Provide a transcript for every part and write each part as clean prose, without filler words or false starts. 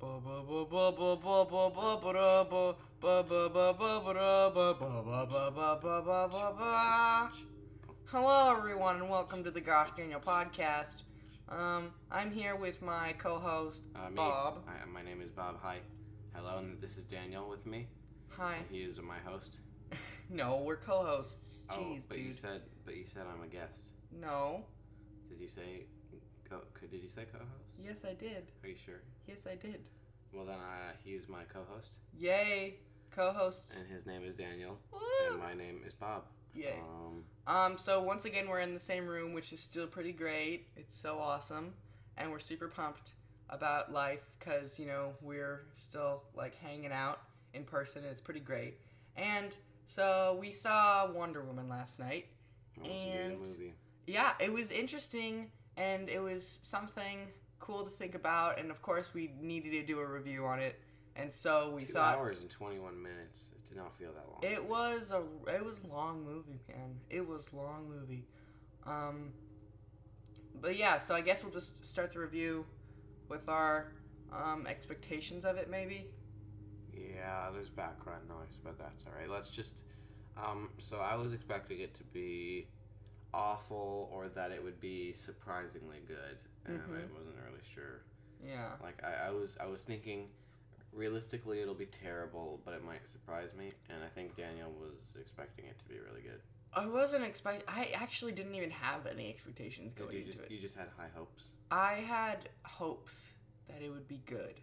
Hello, everyone, and welcome to the Gosh Daniel podcast. I'm here with my co-host Bob. My name is Bob. Hi. Hello, and this is Daniel with me. Hi. And he is my host. No, we're co-hosts. Jeez, but dude. you said I'm a guest. No. Did you say co-host? Yes, I did. Are you sure? Yes, I did. Well, then he is my co-host. Yay, co-host. And his name is Daniel. Woo! And my name is Bob. Yay. So once again, we're in the same room, which is still pretty great. It's so awesome, and we're super pumped about life because we're still like hanging out in person. And it's pretty great. And so we saw Wonder Woman last night, and movie. Yeah, it was interesting, and it was something cool to think about. And of course, we needed to do a review on it, and so we thought 2 hours and 21 minutes. It did not feel that long. It was a long movie, man. It was a long movie. But yeah, so I guess we'll just start the review with our expectations of it, maybe. Yeah, there's background noise, but that's all right. Let's just. So I was expecting it to be awful, or that it would be surprisingly good, and I wasn't really sure. Yeah. Like I was thinking, realistically it'll be terrible, but it might surprise me, and I think Daniel was expecting it to be really good. I wasn't expecting. I actually didn't even have any expectations going into it. You just had high hopes. I had hopes that it would be good,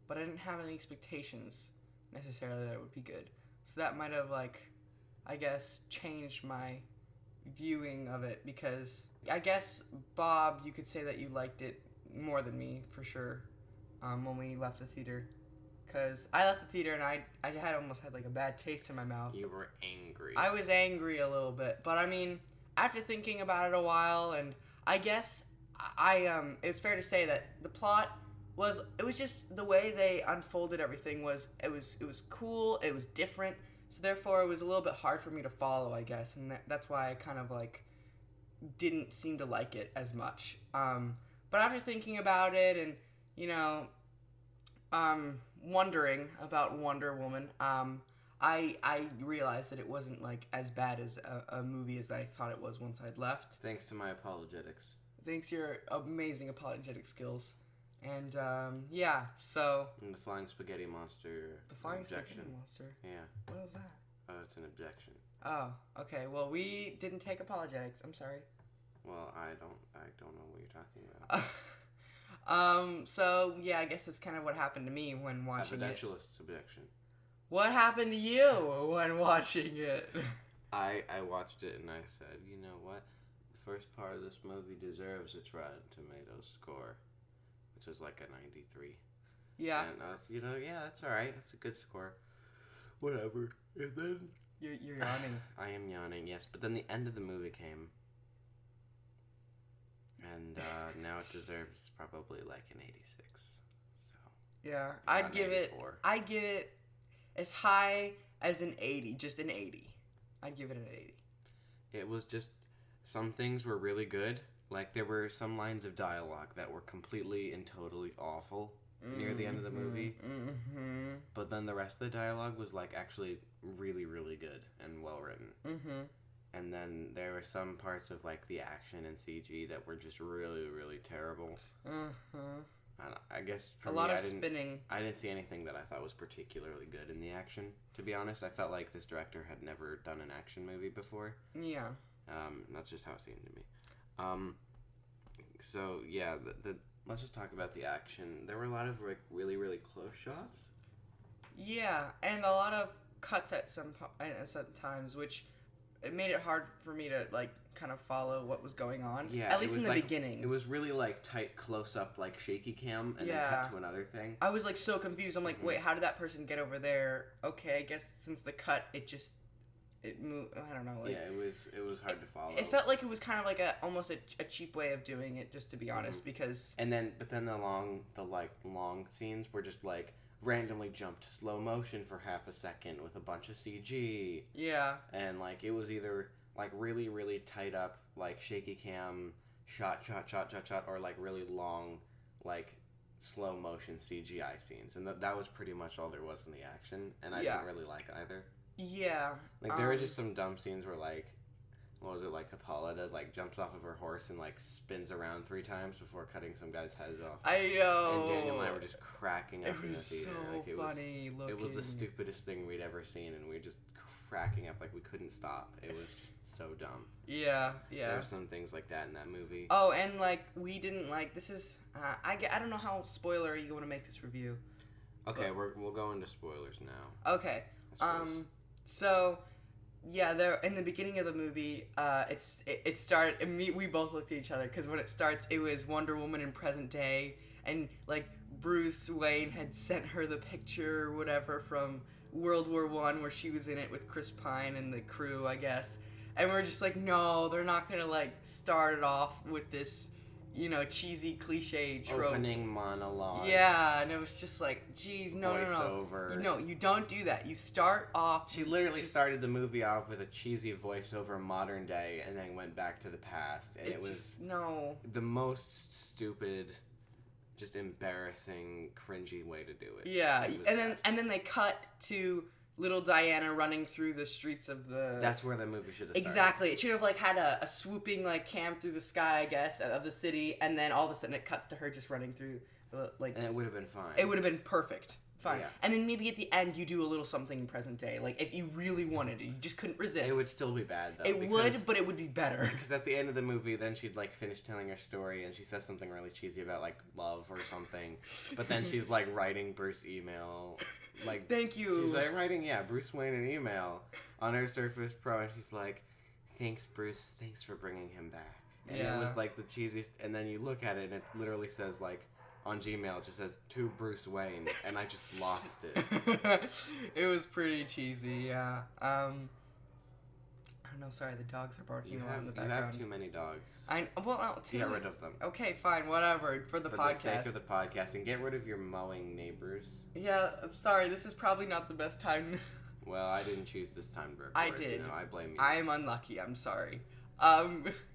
but I didn't have any expectations necessarily that it would be good. So that might have, I guess, changed my viewing of it, because I guess, Bob, you could say that you liked it more than me, for sure, when we left the theater. Because I left the theater and I had almost had a bad taste in my mouth. You were angry. I was angry a little bit, but I mean, after thinking about it a while, and I guess it's fair to say that the plot was just the way they unfolded everything was cool, it was different, so therefore it was a little bit hard for me to follow, I guess, and that's why I kind of didn't seem to like it as much. But after thinking about it and wondering about Wonder Woman, I realized that it wasn't as bad as a movie as I thought it was once I'd left. Thanks to my apologetics. Thanks to your amazing apologetic skills. And yeah, so And the flying spaghetti monster. the flying objection. spaghetti monster. Yeah. What was that? Oh, it's an objection. Oh, okay. Well, we didn't take apologetics. I'm sorry. Well, I don't know what you're talking about. So yeah, I guess that's kind of what happened to me when watching it. Evidentialist objection. What happened to you when watching it? I watched it and I said, you know what? The first part of this movie deserves its Rotten Tomatoes score, which is a 93. Yeah. And I was, yeah, that's all right. That's a good score. Whatever. And then You're yawning. I am yawning, yes. But then the end of the movie came, and now it deserves probably an 86. So yeah, I'd give 84. I'd give it as high as an 80, just an 80. I'd give it an 80. It was just, some things were really good. There were some lines of dialogue that were completely and totally awful near the end of the movie. Mm-hmm. But then the rest of the dialogue was actually really, really good and well written. Mm-hmm. And then there were some parts of the action and CG that were just really, really terrible. Mm-hmm. And I guess for a me, lot of spinning. I didn't see anything that I thought was particularly good in the action. To be honest, I felt like this director had never done an action movie before. Yeah. That's just how it seemed to me. So yeah, let's just talk about the action. There were a lot of really, really close shots. Yeah, and a lot of cuts at some times, which it made it hard for me to kind of follow what was going on. Yeah, at least in the beginning. It was really tight close up, shaky cam, and then cut to another thing. I was so confused. I'm wait, how did that person get over there? Okay, I guess since the cut, it moved. I don't know. Yeah, it was hard to follow. It felt like it was kind of almost a cheap way of doing it, just to be honest, because. But then the long scenes were just randomly jumped to slow motion for half a second with a bunch of CG. Yeah. And it was either really, really tight up shaky cam shot, or really long slow motion CGI scenes, and that was pretty much all there was in the action, and I didn't really like either. Yeah. Like there were just some dumb scenes where like, what was it, like Hippolyta like jumps off of her horse and like spins around 3 times before cutting some guy's heads off. I know. And Daniel and I were just cracking up in the theater. So Like funny looking. It was the stupidest thing we'd ever seen, and we were just cracking up like we couldn't stop. It was just so dumb. Yeah. There were some things like that in that movie. Oh, and like we didn't like this is I don't know how spoiler you want to make this review. Okay, we'll go into spoilers now. Okay. So yeah, there in the beginning of the movie, it started. And we both looked at each other because when it starts, it was Wonder Woman in present day, and like Bruce Wayne had sent her the picture or whatever from World War I, where she was in it with Chris Pine and the crew, I guess. And we're just like, no, they're not gonna like start it off with this, cheesy cliche trope. Opening monologue. Yeah, and it was just like, geez, no. Voiceover. No, you don't do that. You start off. She literally started the movie off with a cheesy voiceover modern day, and then went back to the past, and it was the most stupid, just embarrassing, cringy way to do it. Yeah, and then they cut to little Diana running through the streets of the... That's where the movie should have started. Exactly. It should have, like, had a swooping, like, cam through the sky, I guess, of the city, and then all of a sudden it cuts to her just running through, like... And it would have been fine. It would have been perfect. Fine. Yeah. And then maybe at the end you do a little something in present day. Like, if you really wanted it, you just couldn't resist. It would still be bad, though. It would, but it would be better. Because at the end of the movie, then she'd, like, finish telling her story, and she says something really cheesy about, like, love or something. But then she's, like, writing Bruce email. Like, thank you. She's, like, writing, Bruce Wayne an email on her Surface Pro, and she's like, thanks, Bruce. Thanks for bringing him back. And it was, like, the cheesiest. And then you look at it, and it literally says, like, on Gmail, it just says, to Bruce Wayne, and I just lost it. It was pretty cheesy, yeah. I don't know, sorry, the dogs are barking around in the background. You have too many dogs. Get rid of them. Okay, fine, whatever, for the podcast. For the sake of the podcast, and get rid of your mowing neighbors. Yeah, I'm sorry, this is probably not the best time. Well, I didn't choose this time to record. I did. I blame you. I am unlucky, I'm sorry.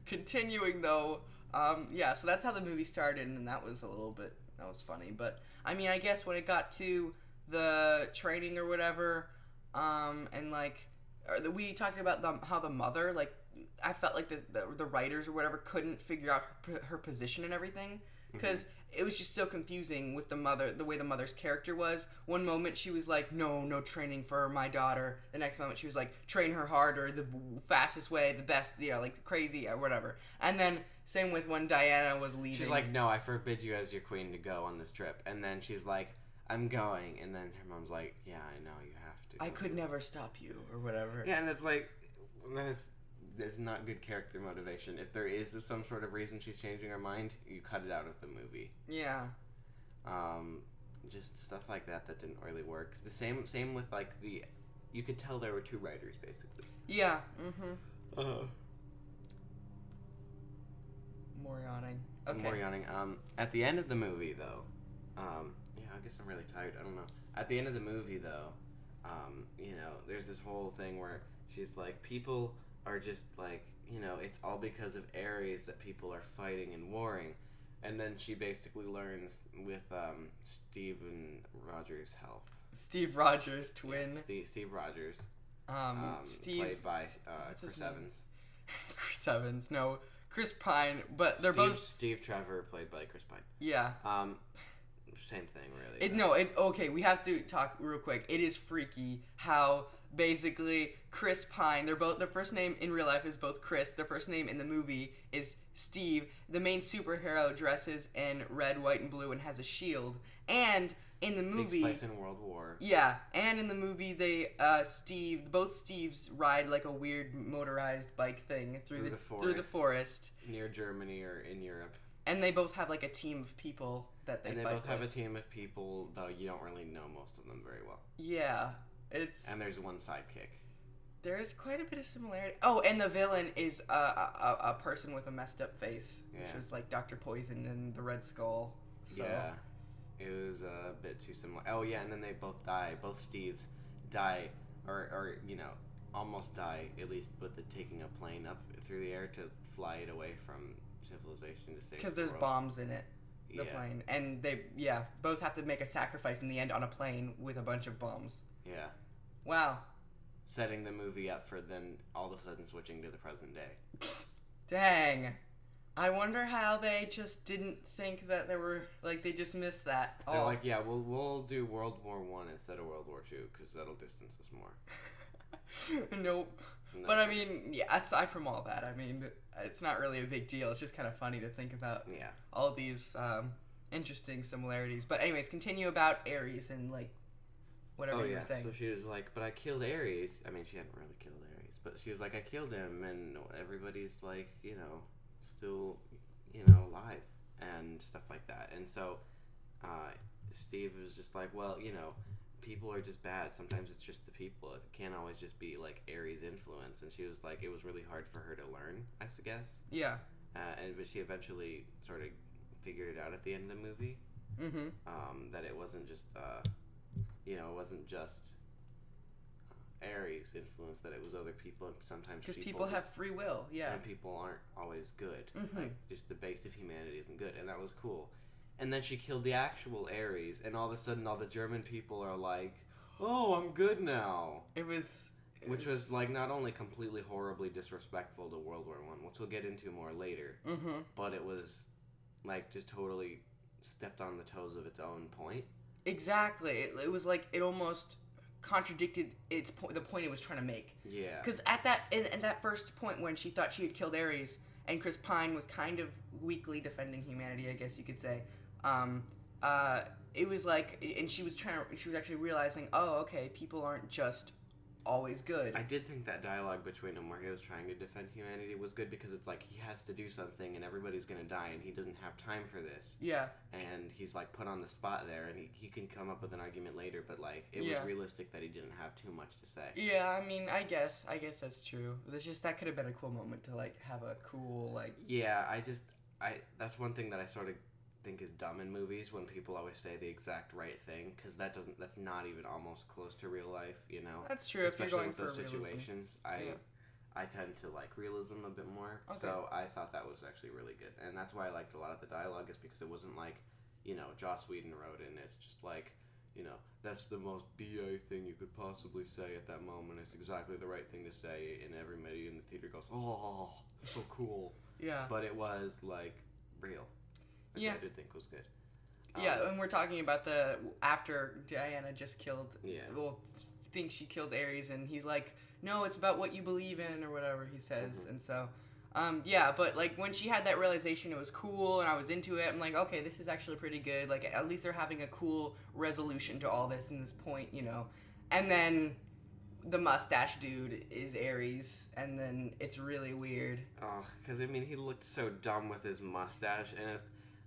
Continuing, though, so that's how the movie started, and that was funny. But, I mean, I guess when it got to the training or whatever, we talked about how the mother, like, I felt like the writers or whatever couldn't figure out her position and everything, because it was just so confusing with the mother, the way the mother's character was. One moment she was like, no training for my daughter. The next moment she was like, train her harder, the fastest way, the best, like crazy or whatever. And then same with when Diana was leaving. She's like, no, I forbid you as your queen to go on this trip. And then she's like, I'm going. And then her mom's like, yeah, I know, you have to. I could never stop you or whatever. Yeah, and it's like, it's not good character motivation. If there is some sort of reason she's changing her mind, you cut it out of the movie. Yeah. Just stuff like that didn't really work. The same with like you could tell there were 2 writers basically. Yeah. Mm-hmm. More yawning. Okay. More yawning. At the end of the movie though, I guess I'm really tired. I don't know. At the end of the movie though, there's this whole thing where she's like, people are just like, it's all because of Ares that people are fighting and warring. And then she basically learns with Steven Rogers' help. Steve Rogers, twin. Yeah, Steve Rogers. Steve... Played by Chris Evans. Chris Evans, no. Chris Pine, but they're both... Steve Trevor, played by Chris Pine. Yeah. Same thing, really. It's okay, we have to talk real quick. It is freaky how... Basically, Chris Pine, their first name in real life is both Chris. Their first name in the movie is Steve. The main superhero dresses in red, white, and blue and has a shield. And in the movie... Takes place in World War. Yeah, and in the movie, both Steves ride like a weird motorized bike thing through the forest. Near Germany or in Europe. And they both have like a team of people that they fight with. And they both have a team of people, though you don't really know most of them very well. Yeah. And there's one sidekick. There's quite a bit of similarity. Oh, and the villain is a person with a messed up face, which was like Dr. Poison and the Red Skull. So. Yeah, it was a bit too similar. Oh yeah, and then they both die. Both Steves die, or almost die, at least with it taking a plane up through the air to fly it away from civilization to save. Because there's bombs in it. the plane. And they, both have to make a sacrifice in the end on a plane with a bunch of bombs. Yeah. Wow. Setting the movie up for then all of a sudden switching to the present day. Dang. I wonder how they just didn't think that there were, like, they just missed that. They're like, yeah, we'll do World War I instead of World War II because that'll distance us more. Nope. No. But I mean, yeah, aside from all that, I mean, it's not really a big deal. It's just kind of funny to think about all these interesting similarities. But anyways, continue about Ares and, like, whatever you were saying. So she was like, but I killed Ares. I mean, she hadn't really killed Ares, but she was like, I killed him, and everybody's like, still, alive and stuff like that. And so Steve was just like, well, people are just bad. Sometimes it's just the people. It can't always just be like Ares' influence. And she was like, it was really hard for her to learn, I guess. Yeah. But she eventually sort of figured it out at the end of the movie. Mm-hmm. That it wasn't just, it wasn't just Ares' influence, that it was other people, and sometimes because people have free will, and people aren't always good. Mm-hmm. Like, just the base of humanity isn't good, and that was cool. And then she killed the actual Ares, and all of a sudden, all the German people are like, "Oh, I'm good now." Which was like not only completely horribly disrespectful to World War I, which we'll get into more later, but it was like just totally stepped on the toes of its own point. Exactly. It was like it almost contradicted the point it was trying to make. Yeah. Because at that first point when she thought she had killed Ares and Chris Pine was kind of weakly defending humanity, I guess you could say. It was like, and she was actually realizing, oh, okay, people aren't just always good. I did think that dialogue between them where he was trying to defend humanity was good because it's like he has to do something and everybody's gonna die and he doesn't have time for this. Yeah. And he's like put on the spot there and he can come up with an argument later, but like it was realistic that he didn't have too much to say. Yeah, I mean, I guess that's true. It's just that could have been a cool moment to like have a cool like. Yeah, that's one thing that I sort of think is dumb in movies when people always say the exact right thing, because that's not even almost close to real life, That's true. Especially if you're going with those for situations, I tend to like realism a bit more. Okay. So I thought that was actually really good, and that's why I liked a lot of the dialogue, is because it wasn't like Joss Whedon wrote it and it's just like that's the most BA thing you could possibly say at that moment. It's exactly the right thing to say, and everybody in the theater goes, "Oh, so cool." Yeah. But it was like real. Which I did think was good. And we're talking about after Diana just killed. Yeah. Well, thinks she killed Ares, and he's like, "No, it's about what you believe in," or whatever he says, and so. But like when she had that realization, it was cool, and I was into it. I'm like, okay, this is actually pretty good. Like at least they're having a cool resolution to all this in this point, And then the mustache dude is Ares, and then it's really weird. Oh, because I mean, he looked so dumb with his mustache, and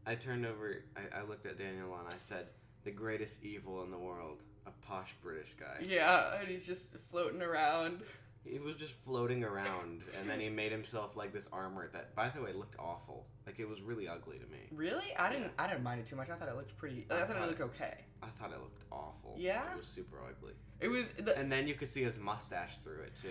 I turned over, I looked at Daniel and I said, the greatest evil in the world, a posh British guy. Yeah, and he's just floating around. He was just floating around, and then he made himself like this armor that, by the way, looked awful. Like it was really ugly to me. Really? I didn't mind it too much. I thought it looked pretty. I thought it looked okay. I thought it looked awful. Yeah. It was super ugly. It was. And then you could see his mustache through it too.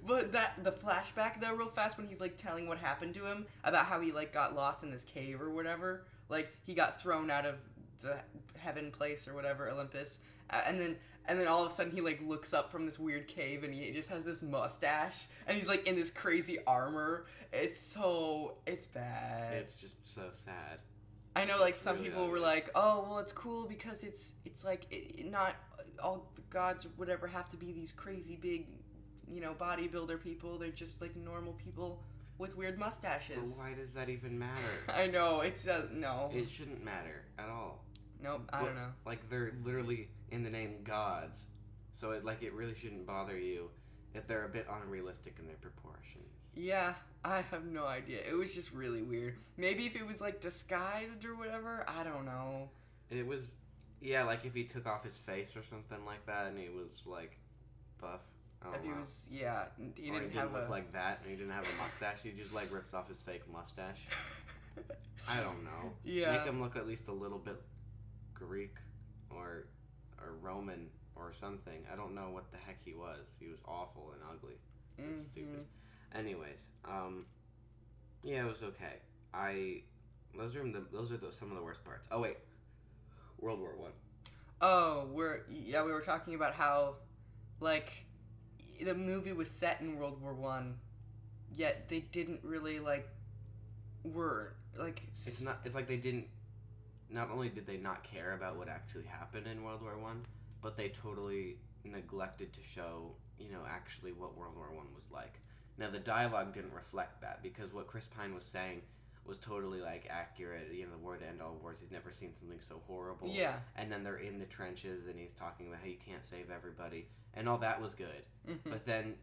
But the flashback though, real fast, when he's like telling what happened to him about how he like got lost in this cave or whatever. Like he got thrown out of the heaven place or whatever, Olympus, and then all of a sudden he like looks up from this weird cave and he just has this mustache and he's like in this crazy armor. It's bad. It's just so sad. I know, like some really people were like, "Oh, well, it's cool because it's like not all the gods would ever have to be these crazy big, bodybuilder people. They're just like normal people with weird mustaches." But why does that even matter? I know, no. It shouldn't matter at all. Nope, I don't know. Like they're literally in the name gods, so it really shouldn't bother you if they're a bit unrealistic in their proportions. Yeah, I have no idea. It was just really weird. Maybe if it was like disguised or whatever, I don't know. It was, like if he took off his face or something like that, and he was like buff. If he was, he didn't look like that, and he didn't have a mustache. He just like ripped off his fake mustache. I don't know. Yeah. Make him look at least a little bit Greek or Roman or something. I don't know what the heck he was. He was awful and ugly and stupid. Anyways, it was okay. Those are some of the worst parts. Oh wait, World War One. Oh, we were talking about how, like, the movie was set in World War One, yet they didn't really It's not. It's like they didn't. Not only did they not care about what actually happened in World War One, but they totally neglected to show, actually what World War One was like. Now the dialogue didn't reflect that, because what Chris Pine was saying was totally accurate. The war to end all wars. He's never seen something so horrible. Yeah. And then they're in the trenches, and he's talking about how you can't save everybody, and all that was good. Mm-hmm. But then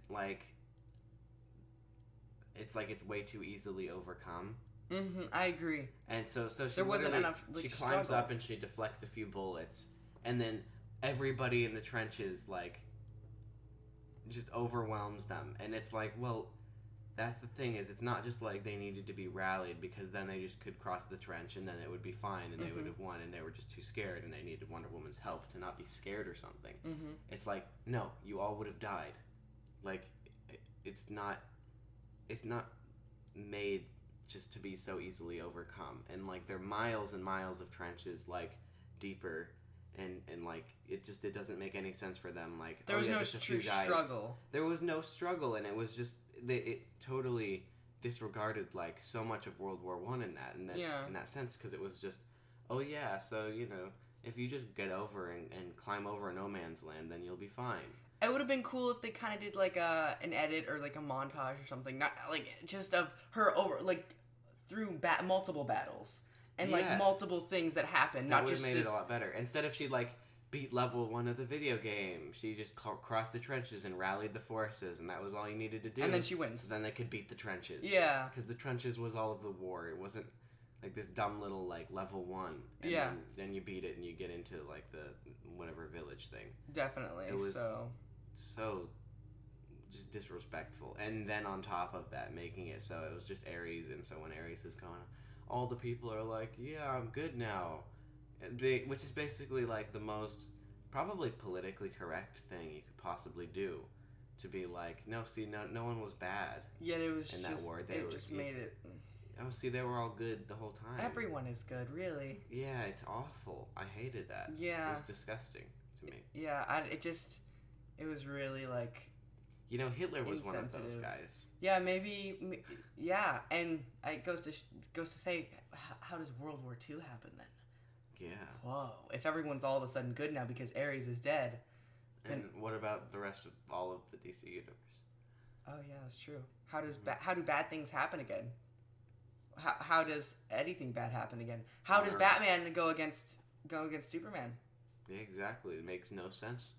it's way too easily overcome. Mm-hmm. I agree. And so she there wasn't enough. She climbs up and she deflects a few bullets, and then everybody in the trenches just overwhelms them, and it's well, that's the thing, is it's not just they needed to be rallied, because then they just could cross the trench and then it would be fine and they would have won, and they were just too scared and they needed Wonder Woman's help to not be scared or something. Mm-hmm. It's no, you all would have died. It's not made just to be so easily overcome, and they're miles and miles of trenches deeper, and it doesn't make any sense for them. There was no true struggle. There was no struggle, and it was just it totally disregarded so much of World War One in that sense, because it was just, oh yeah, so if you just get over and climb over a no man's land, then you'll be fine. It would have been cool if they kind of did an edit or a montage or something, not just of her over through multiple battles and multiple things that happened. That not would just have made it a lot better. Instead of she beat level 1 of the video game, she just crossed the trenches and rallied the forces, and that was all you needed to do. And then she wins. So then they could beat the trenches. Yeah, because the trenches was all of the war. It wasn't this dumb little level 1. And then you beat it and you get into the whatever village thing. Definitely. It was so just disrespectful, and then on top of that, making it so it was just Ares, and so when Ares is going, all the people are yeah, I'm good now, which is basically the most probably politically correct thing you could possibly do, to be no one was bad. Yet it was in just that war. made it. Oh, see, they were all good the whole time. Everyone is good, really. Yeah, it's awful. I hated that. Yeah, it was disgusting to me. Yeah, it was really Hitler was one of those guys. Yeah, maybe. Yeah, and it goes to say, how does World War II happen then? Yeah. Whoa! If everyone's all of a sudden good now because Ares is dead, and what about the rest of all of the DC universe? Oh yeah, that's true. How do bad things happen again? How does anything bad happen again? How does Batman go against Superman? Yeah, exactly. It makes no sense.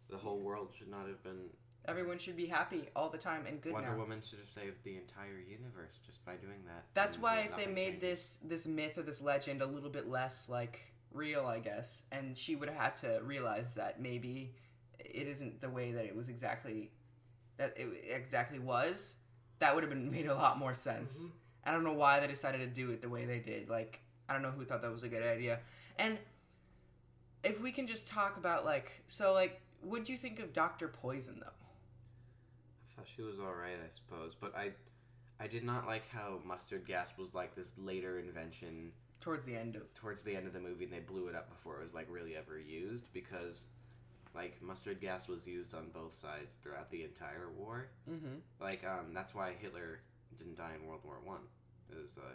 The whole world should not have been... Everyone should be happy all the time and good Wonder now. Woman should have saved the entire universe just by doing that. That's why if they made this myth or this legend a little bit less, real, I guess, and she would have had to realize that maybe it isn't the way that it was exactly was, that would have made a lot more sense. Mm-hmm. I don't know why they decided to do it the way they did. I don't know who thought that was a good idea. And if we can just talk about, what do you think of Dr. Poison, though? I thought she was alright, I suppose. But I did not like how mustard gas was, this later invention. Towards the end of the movie, and they blew it up before it was, really ever used. Because, mustard gas was used on both sides throughout the entire war. Mm-hmm. That's why Hitler didn't die in World War One.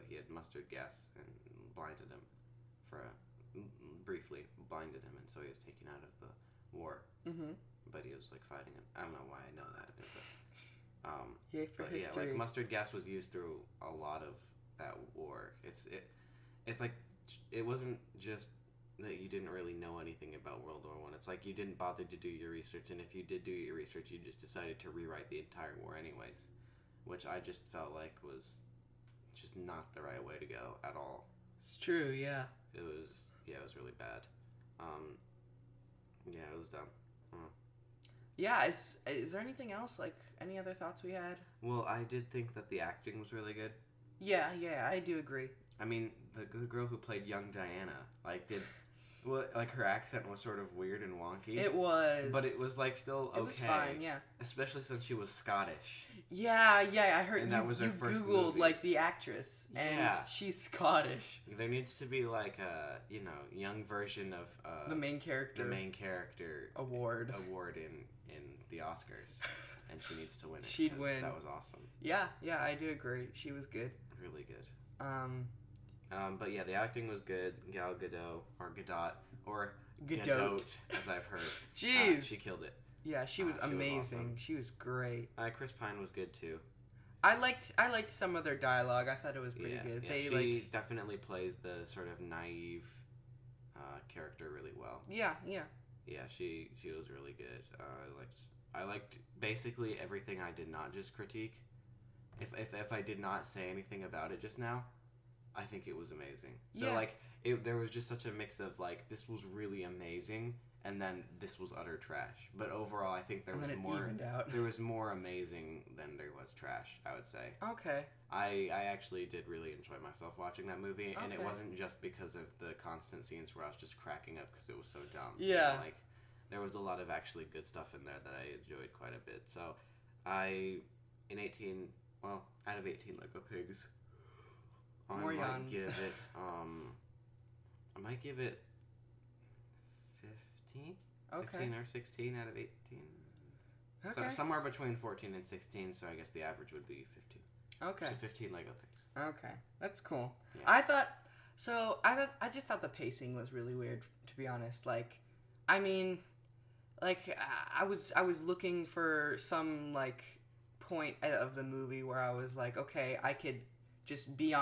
He had mustard gas and blinded him briefly blinded him, and so he was taken out of the war. Mm-hmm. But he was fighting it. I don't know why I know that. But history. Mustard gas was used through a lot of that war. It wasn't just that you didn't really know anything about World War One. It's you didn't bother to do your research, and if you did do your research, you just decided to rewrite the entire war anyways, which I just felt was just not the right way to go at all. It's true, yeah. It was really bad. It was dumb. Yeah, is there anything else? Any other thoughts we had? Well, I did think that the acting was really good. Yeah, I do agree. I mean, the girl who played young Diana, her accent was sort of weird and wonky. It was. But it was, still okay. It was fine, yeah. Especially since she was Scottish. Yeah, I heard And you, that was her you first Googled, movie. like, the actress, and Yeah. she's Scottish. There needs to be like a young version of The main character. award in the Oscars, and she needs to win it. She'd win. That was awesome. Yeah, I do agree. She was good. Really good. But yeah, the acting was good. Gal Gadot or Gadot or Gadot, as I've heard. Jeez, she killed it. Yeah, she was amazing. awesome. She was great. Chris Pine was good too. I liked some of their dialogue. I thought it was pretty good. Yeah, she definitely plays the sort of naive character really well. Yeah. Yeah, she was really good. I liked basically everything I did not just critique. If I did not say anything about it just now, I think it was amazing. So yeah. There was just such a mix of like, this was really amazing, and then this was utter trash. But overall, I think there was more amazing than there was trash, I would say. Okay. I actually did really enjoy myself watching that movie, and it wasn't just because of the constant scenes where I was just cracking up because it was so dumb. Yeah. Like, there was a lot of actually good stuff in there that I enjoyed quite a bit. So, out of 18 Lego Pigs, I might give it 15? Okay. 15 or 16 out of 18. Okay. So somewhere between 14 and 16, so I guess the average would be 15. Okay. So 15 Lego Pigs. Okay. That's cool. Yeah. I just thought the pacing was really weird, to be honest. Like, I mean, like, I was looking for some, like, point of the movie where I was like, okay, I could just be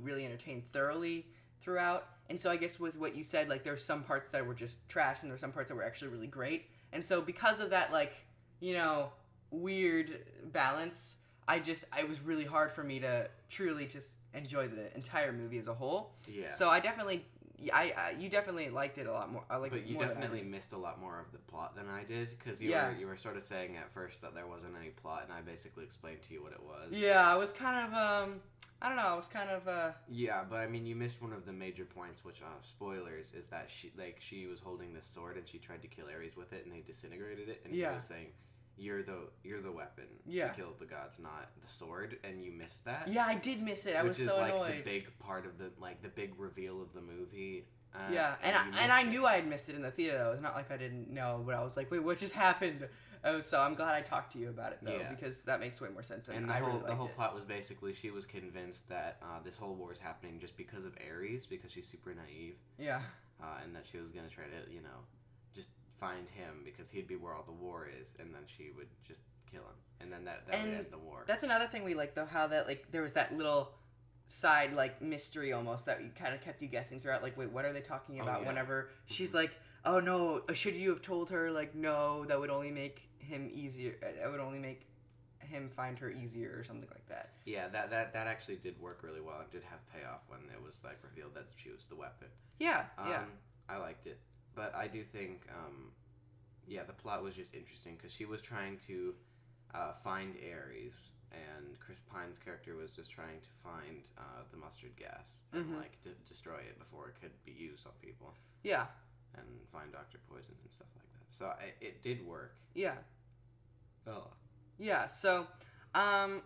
really entertained thoroughly throughout. And so I guess with what you said, like, there's some parts that were just trash and there's some parts that were actually really great. And so because of that, like, weird balance, it was really hard for me to truly just enjoy the entire movie as a whole. Yeah. So I definitely, you definitely liked it a lot more. But you definitely missed a lot more of the plot than I did, because you were sort of saying at first that there wasn't any plot, and I basically explained to you what it was. Yeah, I was kind of, I don't know, Yeah, but I mean, you missed one of the major points, which, spoilers, is that she was holding this sword, and she tried to kill Ares with it, and they disintegrated it, and he was saying, you're the weapon to kill the gods, not the sword, and you missed that. Yeah, I did miss it. I was so annoyed. Which is, the big part of the big reveal of the movie. And I knew I had missed it in the theater, though. It's not like I didn't know, but I was like, wait, what just happened? So I'm glad I talked to you about it, though, because that makes way more sense. And the whole plot was basically she was convinced that this whole war is happening just because of Ares, because she's super naive. Yeah. And that she was going to try to, just find him because he'd be where all the war is, and then she would just kill him. And then that would end the war. That's another thing we liked, though, how that, like, there was that little side, like, mystery almost that kind of kept you guessing throughout, like, wait, what are they talking about? Whenever she's like, oh no, should you have told her, like, no, that would only make him easier, that would only make him find her easier or something like that. Yeah, that actually did work really well. It did have payoff when it was, like, revealed that she was the weapon. Yeah. I liked it, but I do think the plot was just interesting because she was trying to find Ares, and Chris Pine's character was just trying to find the mustard gas and destroy it before it could be used on people. Yeah. And find Dr. Poison and stuff like that. So it did work. Yeah. Oh. Yeah. So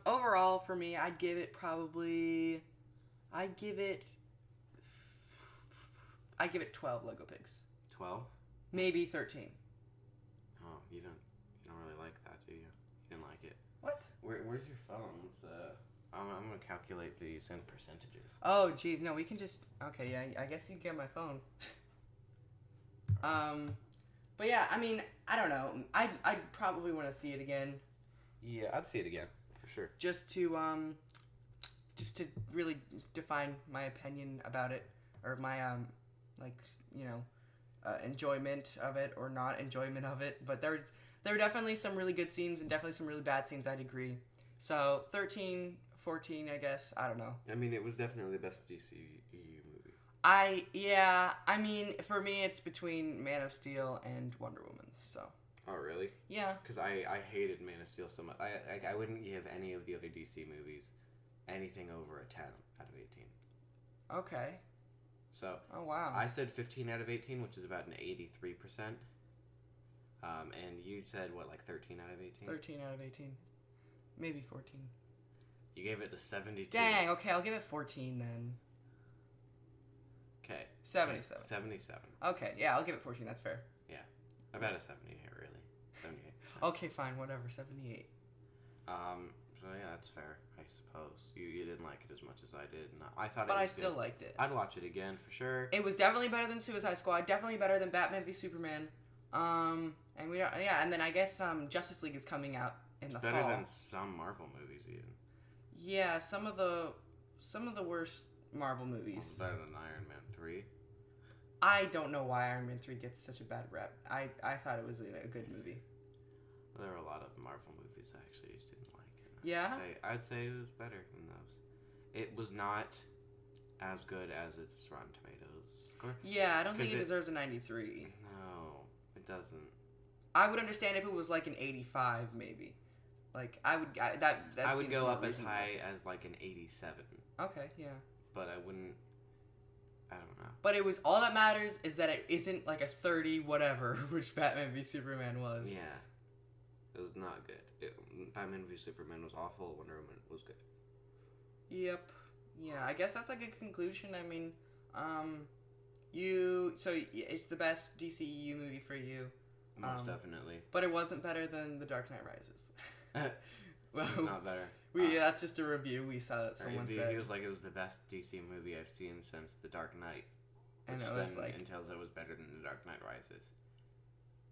overall for me, I'd give it 12 Lego Pigs. 12? Maybe 13. Oh, you don't really like that, do you? You didn't like it. What? Where's your phone? I'm gonna calculate these in percentages. Oh, geez, no, we can just. Okay, yeah, I guess you can get my phone. But yeah, I mean, I don't know. I'd probably want to see it again. Yeah, I'd see it again for sure. Just to really define my opinion about it, or my enjoyment of it or not enjoyment of it. But there were definitely some really good scenes and definitely some really bad scenes. I'd agree. So 13, 14, I guess. I don't know. I mean, it was definitely the best DCEU movie. I mean, for me, it's between Man of Steel and Wonder Woman. So. Oh, really? Yeah. Because I hated Man of Steel so much. I wouldn't give any of the other DC movies anything over a 10 out of 18. Okay. So. Oh, wow. I said 15 out of 18, which is about an 83%. And you said, what, like 13 out of 18? 13 out of 18. Maybe 14. You gave it a 72. Dang, okay, I'll give it 14 then. Okay. 77. 77. Okay, yeah, I'll give it 14, that's fair. Yeah. About a 78, really. 78. Okay, fine, whatever, 78. So yeah, that's fair, I suppose. You didn't like it as much as I did. No, I thought But it I was still good. liked it. I'd watch it again for sure. It was definitely better than Suicide Squad, definitely better than Batman v Superman. And we don't, yeah, and then I guess Justice League is coming out in the fall. Better than some Marvel movies, even. Yeah, some of the worst Marvel movies. Better than Iron Man 3. I don't know why Iron Man 3 gets such a bad rep. I thought it was a good movie. There are a lot of Marvel movies I actually just didn't like. Yeah? I'd say it was better than those. It was not as good as its Rotten Tomatoes score. Yeah, I don't think it 'Cause deserves a 93. No, it doesn't. I would understand if it was like an 85, maybe. Like I would I would seems go more up as reasonable. high as like an 87, Okay, yeah. but I wouldn't. I don't know. But it was all that matters is that it isn't like a 30 whatever, which Batman v Superman was. Yeah, it was not good. Batman v Superman was awful. Wonder Woman was good. Yep. Yeah, I guess that's a good conclusion. I mean, it's the best DCEU movie for you. Most definitely. But it wasn't better than The Dark Knight Rises. Well, It's not better. That's just a review we saw that someone said. He was like, it was the best DC movie I've seen since The Dark Knight. And it was like... And tells it was better than The Dark Knight Rises.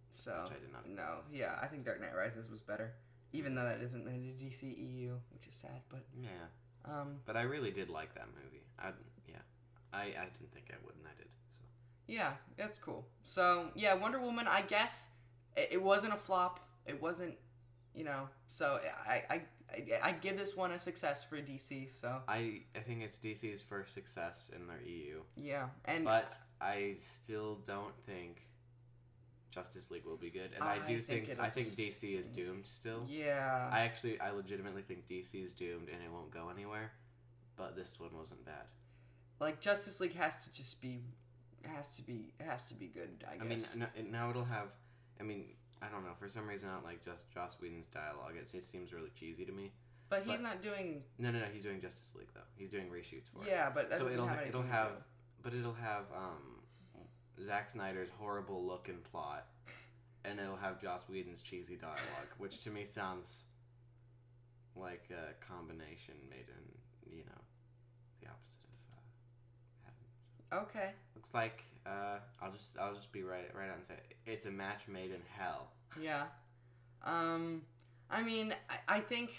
So, which I did not. No, yeah, I think Dark Knight Rises was better. Even though that isn't in the DCEU, which is sad, but... Yeah. But I really did like that movie. I didn't think I would, and I did. So. Yeah, that's cool. So, yeah, Wonder Woman, I guess it wasn't a flop. It wasn't, so I give this one a success for DC, so. I think it's DC's first success in their EU. Yeah, but I still don't think Justice League will be good, and I think DC is doomed still. Yeah. I legitimately think DC is doomed, and it won't go anywhere. But this one wasn't bad. Like Justice League has to just be, it has to be good. I guess. I mean, now it'll have. I mean, I don't know. For some reason, I don't like Joss Whedon's dialogue. It just seems really cheesy to me. But he's not doing. No. He's doing Justice League though. He's doing reshoots for it. Yeah, but that doesn't have anything to do. But it'll have Zack Snyder's horrible look and plot, and it'll have Joss Whedon's cheesy dialogue, which to me sounds like a combination made in, the opposite of heaven. Okay. Looks like I'll just be right out and say it's a match made in hell. Yeah. I mean, I think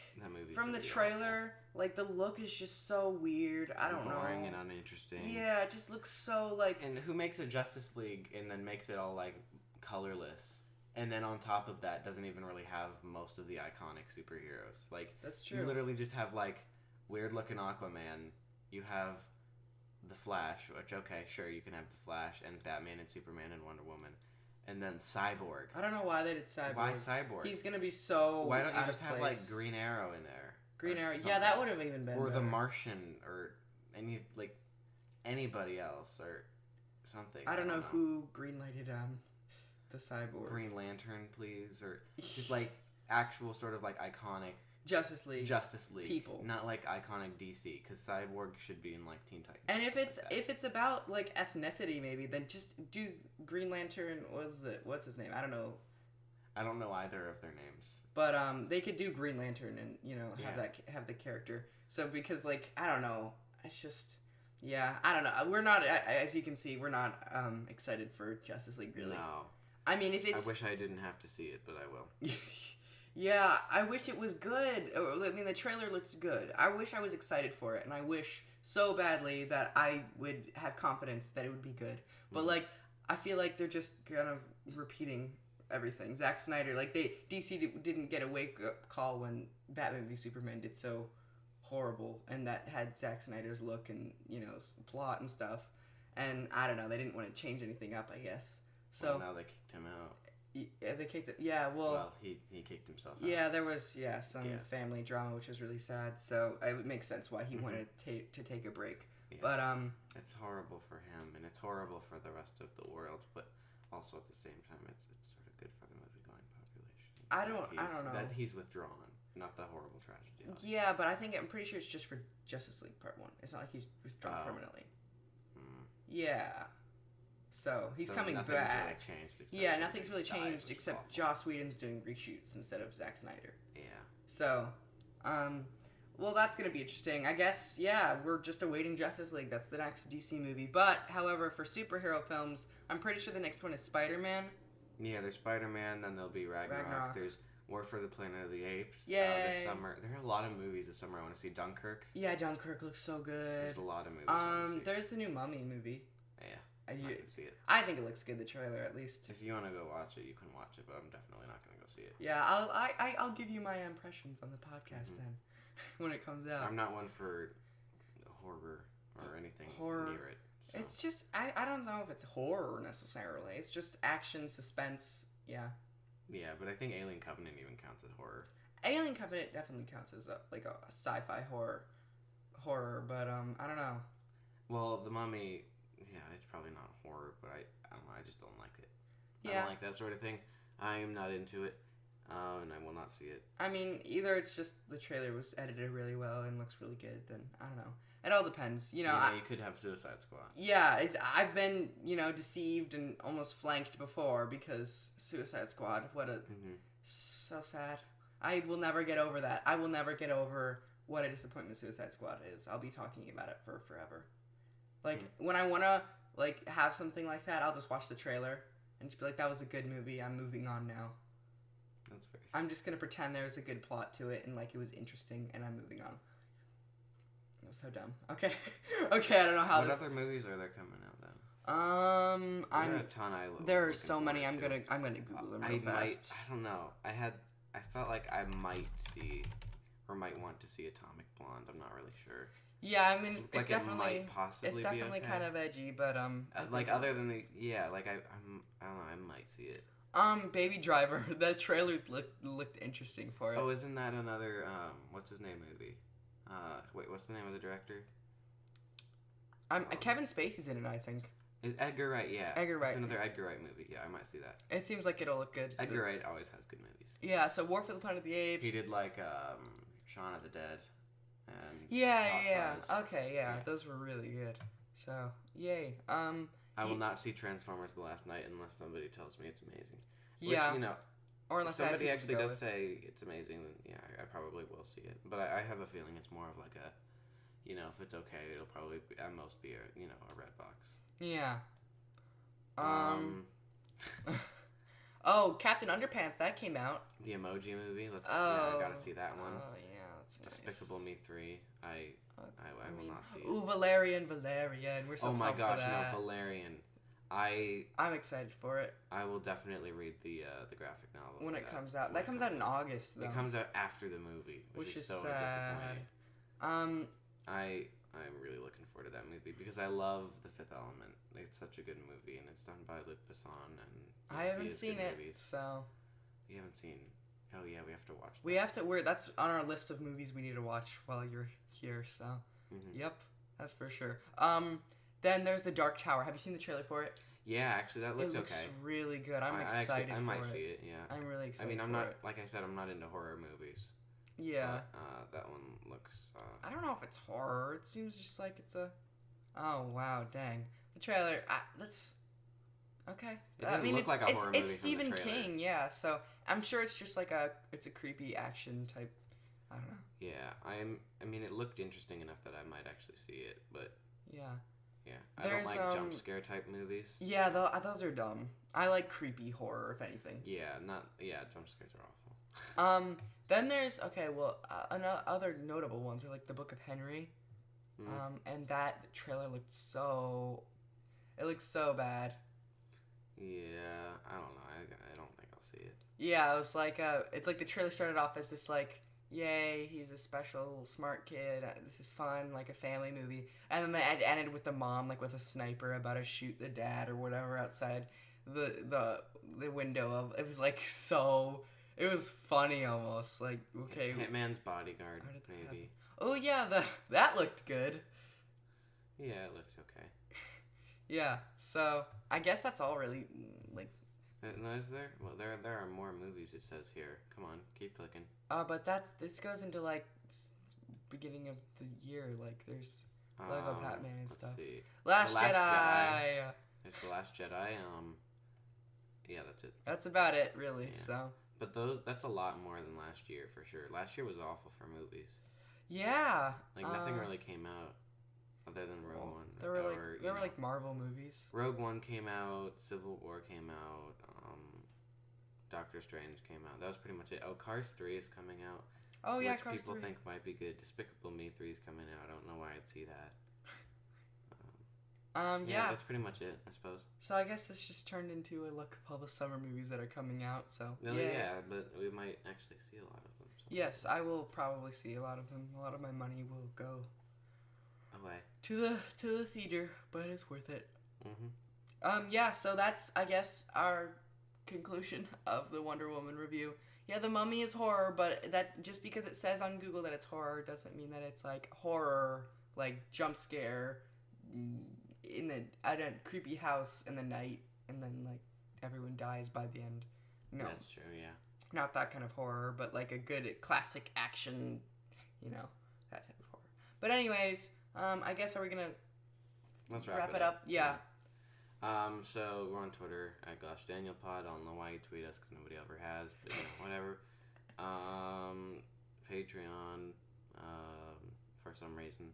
from the trailer, like the look is just so weird. I don't know. Boring and uninteresting. Yeah, it just looks so like. And who makes a Justice League and then makes it all like colorless, and then on top of that doesn't even really have most of the iconic superheroes. Like that's true. You literally just have like weird looking Aquaman. You have the Flash, which okay, sure you can have the Flash and Batman and Superman and Wonder Woman. And then Cyborg. I don't know why they did Cyborg. Why Cyborg? He's gonna be so. Why don't you just have like Green Arrow in there? Green Arrow, yeah, that would have even been. Or better. the Martian, or anybody else, or something. I don't know who greenlighted the Cyborg. Green Lantern, please, or just like actual sort of like iconic Justice League people, not like iconic DC, because Cyborg should be in like Teen Titans. And if it's about like ethnicity, maybe then just do Green Lantern. What's his name? I don't know. I don't know either of their names. But they could do Green Lantern and have the character. So because like I don't know, it's just I don't know. We're not, as you can see, we're not excited for Justice League really. No. I mean, if it's. I wish I didn't have to see it, but I will. Yeah, I wish it was good. I mean, the trailer looked good. I wish I was excited for it, and I wish so badly that I would have confidence that it would be good. But, like, I feel like they're just kind of repeating everything. Zack Snyder, like, DC didn't get a wake-up call when Batman v Superman did so horrible, and that had Zack Snyder's look and, plot and stuff. And, I don't know, they didn't want to change anything up, I guess. So now they kicked him out. Yeah, they kicked it. Yeah, well, he kicked himself out. Yeah, there was some family drama, which was really sad. So it would make sense why he wanted to take a break. Yeah. But it's horrible for him, and it's horrible for the rest of the world. But also at the same time, it's sort of good for the movie-going population. I don't know that he's withdrawn. not the horrible tragedy. Obviously. Yeah, but I'm pretty sure it's just for Justice League Part 1. It's not like he's withdrawn permanently. Yeah. So he's coming nothing's back. Really changed yeah, nothing's really changed except Joss Whedon's doing reshoots instead of Zack Snyder. Yeah. So, well, that's gonna be interesting. I guess, yeah, we're just awaiting Justice League. That's the next DC movie. But, however, for superhero films, I'm pretty sure the next one is Spider-Man. Yeah, there's Spider-Man, then there'll be Ragnarok. There's War for the Planet of the Apes. Yay. This summer. There are a lot of movies this summer. I want to see Dunkirk. Yeah, Dunkirk looks so good. There's a lot of movies I want to see. There's the new Mummy movie. Yeah, I can see it. I think it looks good, the trailer, at least. If you want to go watch it, you can watch it, but I'm definitely not going to go see it. Yeah, I'll give you my impressions on the podcast then, when it comes out. I'm not one for horror or anything near it. So. It's just, I don't know if it's horror necessarily. It's just action, suspense, yeah. Yeah, but I think Alien Covenant even counts as horror. Alien Covenant definitely counts as a sci-fi horror, but I don't know. Well, The Mummy, yeah, it's probably not horror, but I don't know, I just don't like it. Yeah. I don't like that sort of thing. I am not into it, and I will not see it. I mean, either it's just the trailer was edited really well and looks really good, then I don't know. It all depends, you know. Yeah, you could have Suicide Squad. Yeah, I've been, deceived and almost flanked before because Suicide Squad, so sad. I will never get over that. I will never get over what a disappointment Suicide Squad is. I'll be talking about it for forever. Like, when I want to, have something like that, I'll just watch the trailer and just be like, that was a good movie, I'm moving on now. That's very sad. I'm just going to pretend there's a good plot to it and, it was interesting, and I'm moving on. It was so dumb. Okay. Okay, I don't know how What other movies are there coming out then? There are a ton. there are so many. I'm gonna Google them real fast. I don't know. I felt like I might see, or might want to see Atomic Blonde. I'm not really sure. Yeah, I mean, it's it might possibly be okay. kind of edgy, but other than I don't know. I might see it. Baby Driver. That trailer looked interesting for it. Oh, isn't that another what's his name movie? Wait, what's the name of the director? Kevin Spacey's in it, I think. Is Edgar Wright, yeah. Edgar Wright. It's another Edgar Wright movie. Yeah, I might see that. It seems like it'll look good. Edgar Wright always has good movies. Yeah, so War for the Planet of the Apes. He did Shaun of the Dead. And yeah. Okay, yeah. Those were really good. So, yay. I will not see Transformers The Last Night unless somebody tells me it's amazing. Yeah. Which, or unless somebody actually does say it's amazing, then yeah, I probably will see it. But I have a feeling it's more of like a, if it's okay, it'll probably at most be a red box. Yeah. Oh, Captain Underpants, that came out. The Emoji Movie. I gotta see that one. Oh yeah, that's Despicable nice. Me 3. I will not see it. Ooh, Valerian, we're so oh my pumped gosh, for that. no, Valerian. I'm excited for it. I will definitely read the graphic novel when it comes out. That comes out in August, though. It comes out after the movie, which is so sad. Disappointing. I'm really looking forward to that movie because I love The Fifth Element. It's such a good movie, and it's done by Luc Besson. And I haven't seen it, so. You haven't seen? Oh yeah, we have to watch that. We have to. That's on our list of movies we need to watch while you're here. So, Yep, that's for sure. Then there's The Dark Tower. Have you seen the trailer for it? Yeah, actually, that looked okay. It looks really good. I'm excited for it. I might see it, yeah. I'm really excited. I mean, like I said, I'm not into horror movies. Yeah. But, that one looks. I don't know if it's horror. It seems just like it's a. Oh wow! Dang, the trailer. Let's. Okay. It doesn't look like a horror movie. It's Stephen King, yeah. So I'm sure it's just like it's a creepy action type. I don't know. Yeah, I mean, it looked interesting enough that I might actually see it, but. Yeah. Yeah, I don't like jump scare type movies. Yeah, those are dumb. I like creepy horror, if anything. Yeah, jump scares are awful. Then there's other notable ones are like The Book of Henry, and the trailer looked so bad. Yeah, I don't know. I don't think I'll see it. Yeah, it was like it's like the trailer started off as this like, yay, he's a special smart kid. This is fun, like a family movie. And then they ended with the mom, like with a sniper, about to shoot the dad or whatever outside the window of. It was like so. It was funny almost. Like okay. Hitman's Bodyguard, maybe. Oh yeah, that looked good. Yeah, it looked okay. Yeah. So I guess that's all really like No, is there? Well, there are more movies. It says here. Come on, keep clicking. But this goes into like beginning of the year. Like there's Lego Batman and stuff. See. Last The Last Jedi. It's The Last Jedi. Yeah, that's it. That's about it, really. Yeah. So. But that's a lot more than last year for sure. Last year was awful for movies. Yeah. Like nothing really came out other than Rogue One. There were like Marvel movies. Rogue One came out. Civil War came out. Doctor Strange came out. That was pretty much it. Oh, Cars 3 is coming out. Oh yeah, which Cars people 3. think might be good. Despicable Me 3 is coming out. I don't know why I'd see that. Yeah. That's pretty much it, I suppose. So I guess this just turned into a look of all the summer movies that are coming out. So yeah, but we might actually see a lot of them. So. Yes, I will probably see a lot of them. A lot of my money will go away to the theater, but it's worth it. Mm-hmm. Yeah. So that's, I guess, our conclusion of the Wonder Woman review. Yeah, The Mummy is horror, but that just because it says on Google that it's horror doesn't mean that it's like horror, like jump scare at a creepy house in the night, and then like everyone dies by the end. No, that's true. Yeah, not that kind of horror, but like a good classic action, that type of horror. But anyways, I guess are we gonna let's wrap it up? Yeah. So we're on Twitter at GoshDanielPod. I don't know why you tweet us because nobody ever has, but whatever. Patreon. For some reason,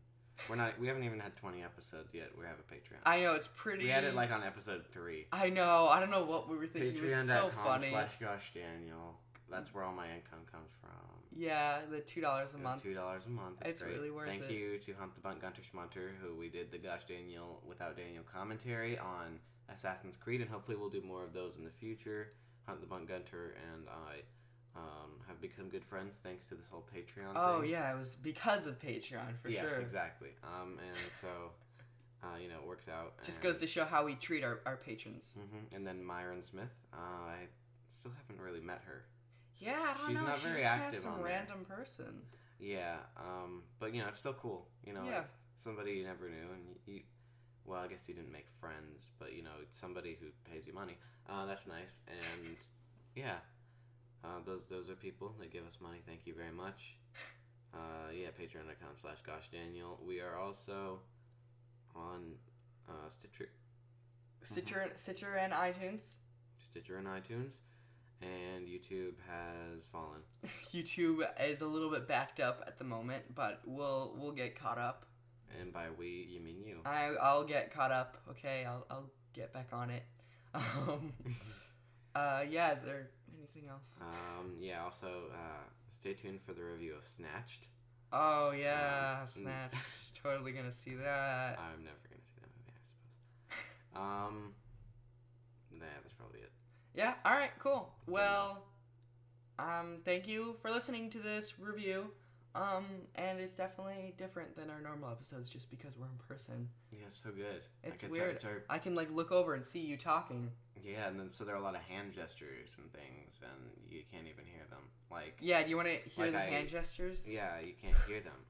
we haven't even had 20 episodes yet. We have a Patreon. I know, it's pretty. We had it like on episode 3. I know. I don't know what we were thinking. It was so funny. Patreon.com/GoshDaniel. That's where all my income comes from. Yeah, the $2 a month. $2 a month. It's great. really worth it. Thank you to Hunt the Bunt Gunter Schmunter, who we did the Gosh Daniel Without Daniel commentary on Assassin's Creed, and hopefully we'll do more of those in the future. Hunt the Bunt Gunter and I have become good friends thanks to this whole Patreon thing. Yeah, it was because of Patreon, for sure. Yes, exactly. And so, it works out. Just goes to show how we treat our patrons. Mm-hmm. And then Myron Smith, I still haven't really met her. Yeah, I don't know. She's not very active on there. Some random person. Yeah, but it's still cool. Like somebody you never knew, and well, I guess you didn't make friends, but somebody who pays you money. That's nice, and yeah, those are people that give us money. Thank you very much. Patreon.com/GoshDaniel. We are also on Stitcher and iTunes. Stitcher and iTunes. And YouTube has fallen. YouTube is a little bit backed up at the moment, but we'll get caught up. And by we, you mean you. I'll get caught up. Okay, I'll get back on it. Is there anything else? Also, stay tuned for the review of Snatched. Oh yeah, Snatched. Totally gonna see that. I'm never gonna see that movie, I suppose. That's probably it. Yeah, alright, cool. Well, thank you for listening to this review. And it's definitely different than our normal episodes just because we're in person. Yeah, it's so good. It's weird. I can look over and see you talking. Yeah, and then so there are a lot of hand gestures and things, and you can't even hear them. Yeah, do you want to hear the hand gestures? Yeah, you can't hear them.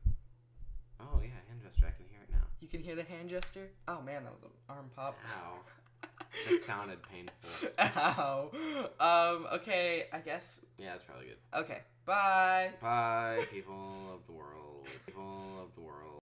Oh yeah, hand gesture. I can hear it now. You can hear the hand gesture? Oh man, that was an arm pop. Ow. That sounded painful. Ow. Okay, I guess. Yeah, that's probably good. Okay, bye. Bye, people of the world. People of the world.